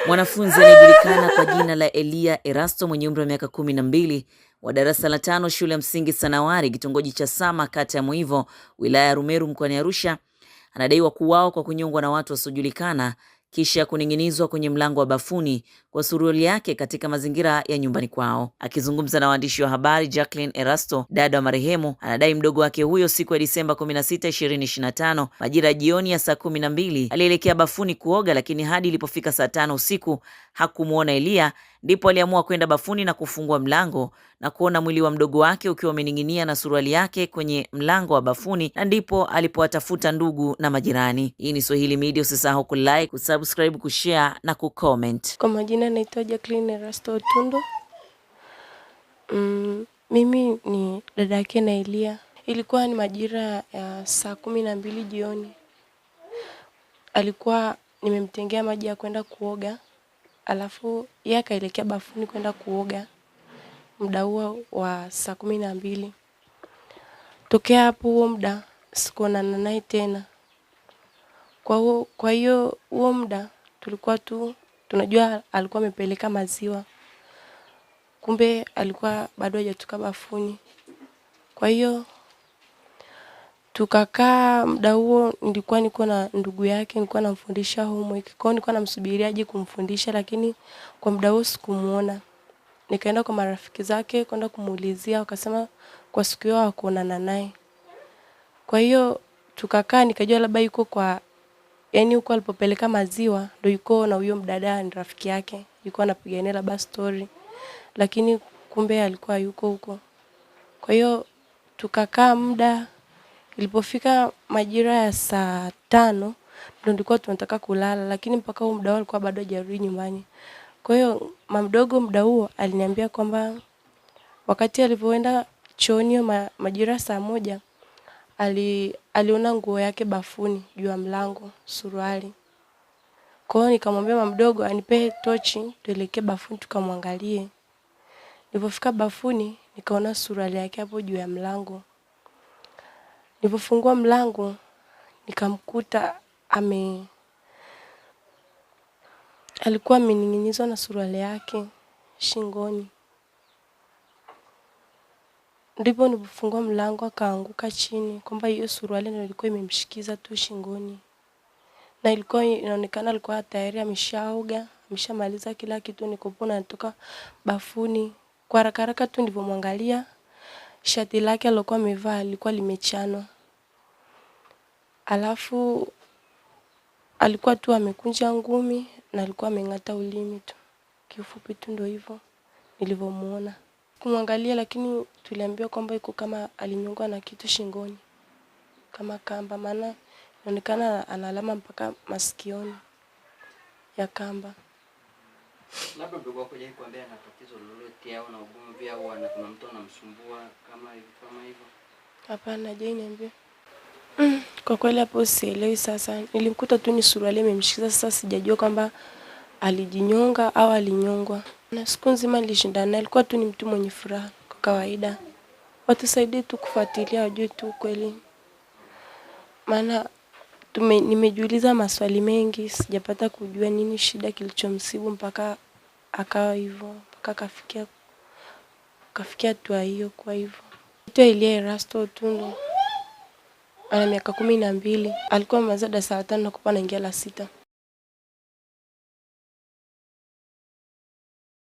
Mwanafunzi anayejulikana kwa jina la Elia Erasto mwenye umri wa miaka 12 wa darasa la 5 shule ya msingi Sanawari kitongoji cha Sama kata ya Muivo wilaya ya Rumeru mkoani Arusha anadaiwa kuuawa kwa kunyongwa na watu wasiojulikana kisha kuning'inizwa kwenye mlango wa bafuni kwa suruali yake katika mazingira ya nyumbani kwao. Akizungumza na waandishi wa habari, Jacqueline Erasto, dada wa marehemu, anadai mdogo wake huyo siku ya Disemba 16, 2025 majira jioni ya saa 12 alielekea bafuni kuoga, lakini hadi ilipofika saa 5 usiku hakumuona Elia. Ndipo aliamua kwenda bafuni na kufungua mlango na kuona mwili wa mdogo wake ukiwa umening'inia na suruali yake kwenye mlango wa bafuni, na ndipo alipowatafuta ndugu na majirani. Hii ni Swahili Media, usisahau kulike, kusubscribe, kushare na kucomment. Kwa majina naitwa Jacqueline Erasto Tundo. Mimi ni dada yake na Elia. Ilikuwa ni majira ya saa 12 jioni. Alikuwa nimemtengea maji ya kwenda kuoga. Alafu yeye akaelekea bafuni kwenda kuoga muda huo wa saa 12. Tokea hapo huo muda sikuonana naye tena. Kwa hiyo huo muda tulikuwa tu tunajua alikuwa amepeleka maziwa. Kumbe alikuwa bado hajatoka bafuni. Kwa hiyo tukakaa muda huo, nilikuwa niko na ndugu yake, nilikuwa namfundisha homework. Kwa hiyo nilikuwa namsubiria aje kumfundisha, lakini kwa muda huo sikumuona. Nikaenda kwa marafiki zake kwenda kumuulizia, wakasema kwa siku hiyo hawakuonana naye. Kwa hiyo tukakaa, nikajua labda yuko kwa huko alipopeleka maziwa ndio yuko na huyo mdada ni rafiki yake, yuko anapigania labda story, lakini kumbe alikuwa yuko huko. Kwa hiyo tukakaa muda, ilipofika majira ya saa 5 ndio tulikuwa tunataka kulala, lakini mpaka huo muda alikuwa bado hajarudi nyumbani. Kwa hiyo mama mdogo muda huo aliniambia kwamba wakati alipoenda chooni majira saa 1 aliona nguo yake bafuni juu ya mlango, suruali. Kwa hiyo nikamwambia mama mdogo anipe tochi tuelekee bafuni tukamwangalie. Nilipofika bafuni nikaona suruali yake hapo juu ya mlango. Nilipofungua mlango nikamkuta alikuwa amening'inizwa na suruali yake shingoni. Ndipo nilipofungua mlango akaanguka chini, kwamba hiyo suruali ndio ilikuwa imemshikiza tu shingoni. Na ilikuwa inaonekana alikuwa tayari ameshaoga, ameshamaliza kila kitu, nilipokuwa natoka bafuni. Kwa haraka haraka tu nilipomwangalia, shati lake alilokuwa amevaa lilikuwa limechanwa. Alafu alikuwa tu amekunja ngumi na alikuwa ameng'ata ulimi tu. Kiufupi tu ndio hivyo nilivyomuona. Kumwangalia, lakini tuliambiwa kwamba yuko kama alinyongwa na kitu shingoni kama kamba, maana inaonekana ana alama mpaka masikioni ya kamba. Labda ndugu wako je, kuambia ana tatizo lolote au na ugomvi au kuna mtu anamsumbua kama hivyo? Hapana, je niambie. Kwa kweli hapo sielewi sasa. Nilimkuta tu ni suruali imemshikiza, sasa sijajua kwamba alijinyonga au alinyongwa. Na siku nzima nilishindana naye, alikuwa tu ni mtu mwenye furaha kwa kawaida. Watusaidie tu kufuatilia wajue tu kweli. Maana nimejiuliza maswali mengi, sijapata kujua nini shida kilichomsibu mpaka akawa hivyo, mpaka kafikia hatua hiyo. Kwa hivyo naitwa Elia Erasto Tundo. Ana miaka 12. Alikuwa amemaliza darasa la 5 na kupa anaingia la 6.